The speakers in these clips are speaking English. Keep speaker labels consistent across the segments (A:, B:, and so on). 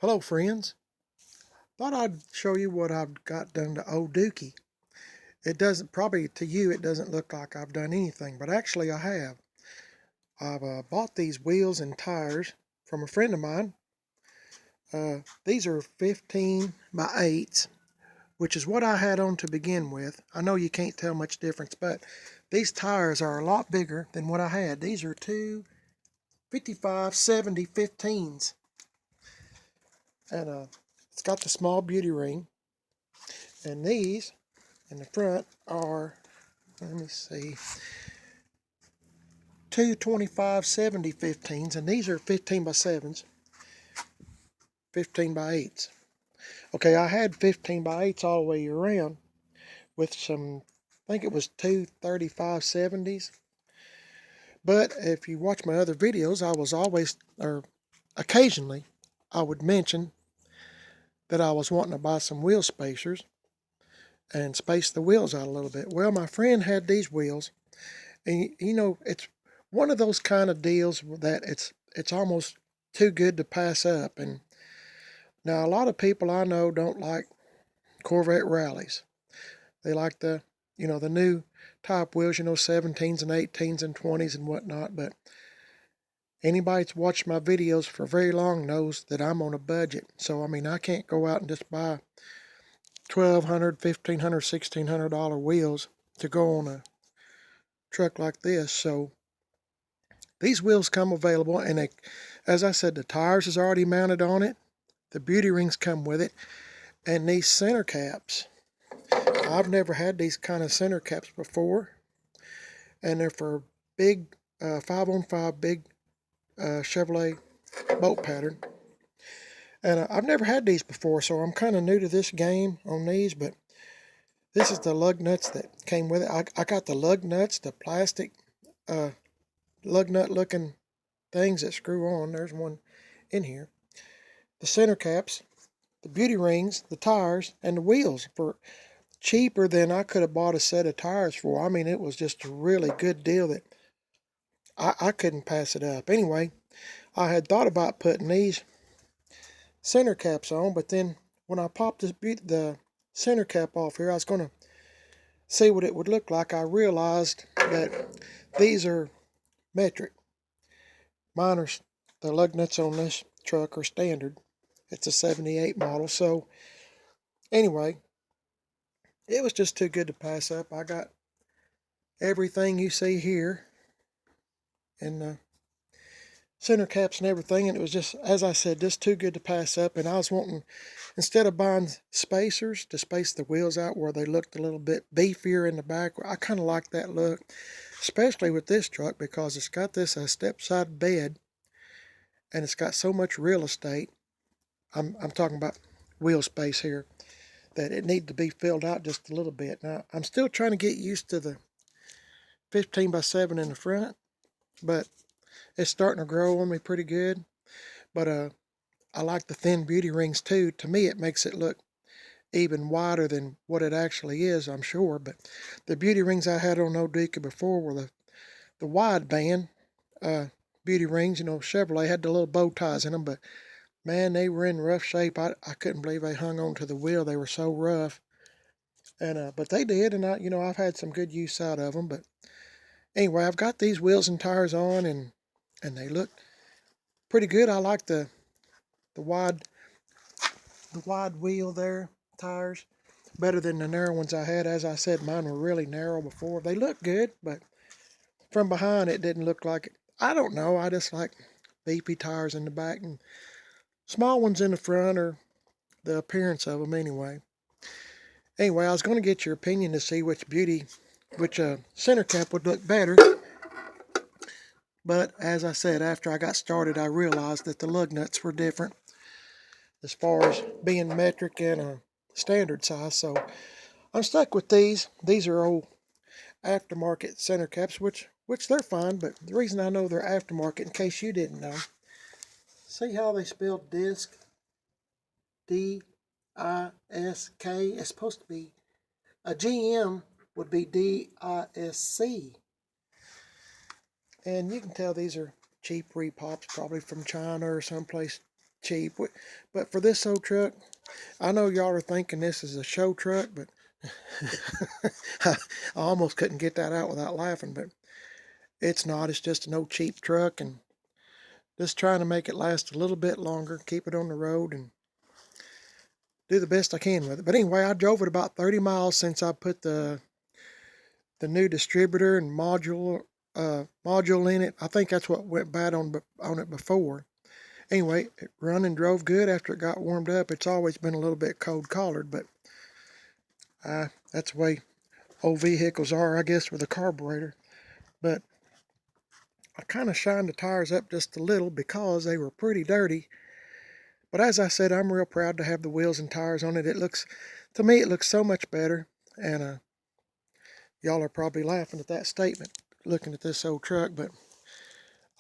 A: Hello friends, thought I'd show you what I've got done to old Dookie. It doesn't, probably to you it doesn't look like I've done anything, but actually I have. I've bought these wheels and tires from a friend of mine. These are 15 by 8s, which is what I had on to begin with. I know you can't tell much difference, but these tires are a lot bigger than what I had. These are two 55-70 15s. And it's got the small beauty ring. And these in the front are, let me see, two 25-70 15s, and these are 15 by 7s, 15 by 8s. Okay, I had 15 by 8s all the way around with some, I think it was two 35-70s. But if you watch my other videos, I was always, or occasionally, I would mention that I was wanting to buy some wheel spacers and space the wheels out a little bit. Well, my friend had these wheels, and you know, it's one of those kind of deals that it's almost too good to pass up. And now a lot of people I know don't like Corvette rallies. They like the, the new type wheels, 17s and 18s and 20s and whatnot. But anybody that's watched my videos for very long knows that I'm on a budget. So I mean, I can't go out and just buy $1,200, $1,500, $1,600 wheels to go on a truck like this. So these wheels come available, and they, as I said, the tires is already mounted on it. The beauty rings come with it, and these center caps. I've never had these kind of center caps before, and they're for big 5-on-5 big Chevrolet boat pattern. And I've never had these before, so I'm kind of new to this game on these, but this is the lug nuts that came with it. I got the lug nuts, the plastic lug nut looking things that screw on. There's one in here. The center caps, the beauty rings, the tires, and the wheels for cheaper than I could have bought a set of tires for. I mean, it was just a really good deal that I couldn't pass it up. Anyway, I had thought about putting these center caps on, but then when I popped the center cap off here, I was going to see what it would look like. I realized that these are metric. Mine are, the lug nuts on this truck are standard. It's a 78 model. So anyway, it was just too good to pass up. I got everything you see here and the center caps and everything, and it was just, as I said, just too good to pass up. And I was wanting, instead of buying spacers to space the wheels out where they looked a little bit beefier in the back, I kind of like that look, especially with this truck because it's got this step-side bed and it's got so much real estate. I'm talking about wheel space here, that it needed to be filled out just a little bit. Now, I'm still trying to get used to the 15 by 7 in the front, but it's starting to grow on me pretty good. But I like the thin beauty rings too. To me, it makes it look even wider than what it actually is, I'm sure. But the beauty rings I had on Old Dookie before were the wide band beauty rings. Chevrolet had the little bow ties in them, but man, they were in rough shape. I couldn't believe they hung on to the wheel. They were so rough. And but they did, and I've had some good use out of them. But anyway, I've got these wheels and tires on, and they look pretty good. I like the wide wheel there, tires, better than the narrow ones I had. As I said, mine were really narrow before. They look good, but from behind it didn't look like it. I don't know. I just like beefy tires in the back and small ones in the front, or the appearance of them anyway. Anyway, I was going to get your opinion to see which center cap would look better. But as I said, after I got started, I realized that the lug nuts were different as far as being metric and a standard size. So I'm stuck with these. These are old aftermarket center caps, which they're fine. But the reason I know they're aftermarket, in case you didn't know, see how they spelled disc? D-I-S-K. It's supposed to be a GM would be D-I-S-C. And you can tell these are cheap repops, probably from China or someplace cheap. But for this old truck, I know y'all are thinking this is a show truck, but I almost couldn't get that out without laughing, but it's not. It's just an old cheap truck, and just trying to make it last a little bit longer, keep it on the road, and do the best I can with it. But anyway, I drove it about 30 miles since I put the new distributor and module in it. I think that's what went bad on it before. Anyway, it run and drove good after it got warmed up. It's always been a little bit cold collared, but that's the way old vehicles are, I guess, with a carburetor. But I kind of shined the tires up just a little because they were pretty dirty. But as I said, I'm real proud to have the wheels and tires on it. To me, it looks so much better. And y'all are probably laughing at that statement, looking at this old truck. But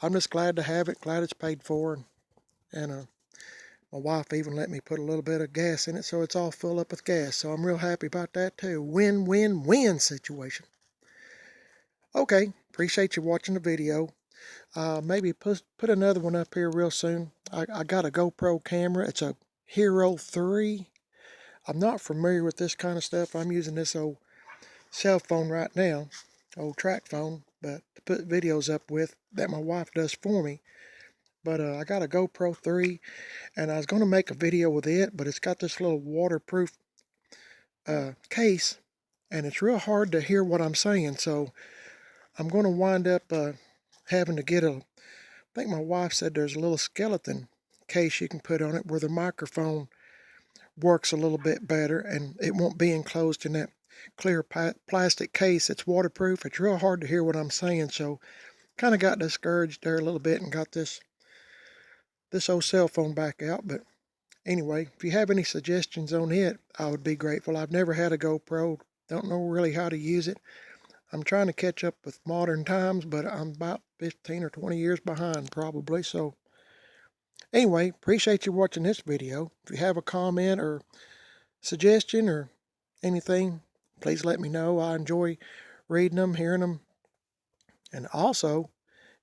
A: I'm just glad to have it, glad it's paid for. And my wife even let me put a little bit of gas in it, so it's all full up with gas. So I'm real happy about that too. Win-win-win situation. Okay, appreciate you watching the video. Maybe put another one up here real soon. I got a GoPro camera. It's a Hero 3. I'm not familiar with this kind of stuff. I'm using this old cell phone right now, old track phone, but to put videos up with that my wife does for me. But I got a GoPro 3, and I was going to make a video with it, but it's got this little waterproof case, and it's real hard to hear what I'm saying, so I'm going to wind up having to get I think my wife said there's a little skeleton case you can put on it where the microphone works a little bit better, and it won't be enclosed in that clear plastic case. It's waterproof. It's real hard to hear what I'm saying, so kind of got discouraged there a little bit and got this old cell phone back out. But anyway, if you have any suggestions on it, I would be grateful. I've never had a GoPro, don't know really how to use it. I'm trying to catch up with modern times, but I'm about 15 or 20 years behind probably. So anyway, appreciate you watching this video. If you have a comment or suggestion or anything, please let me know. I enjoy reading them, hearing them. And also,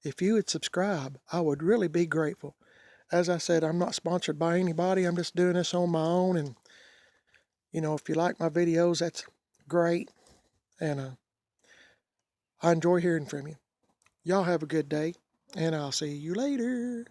A: if you would subscribe, I would really be grateful. As I said, I'm not sponsored by anybody. I'm just doing this on my own. And, if you like my videos, that's great. And I enjoy hearing from you. Y'all have a good day, and I'll see you later.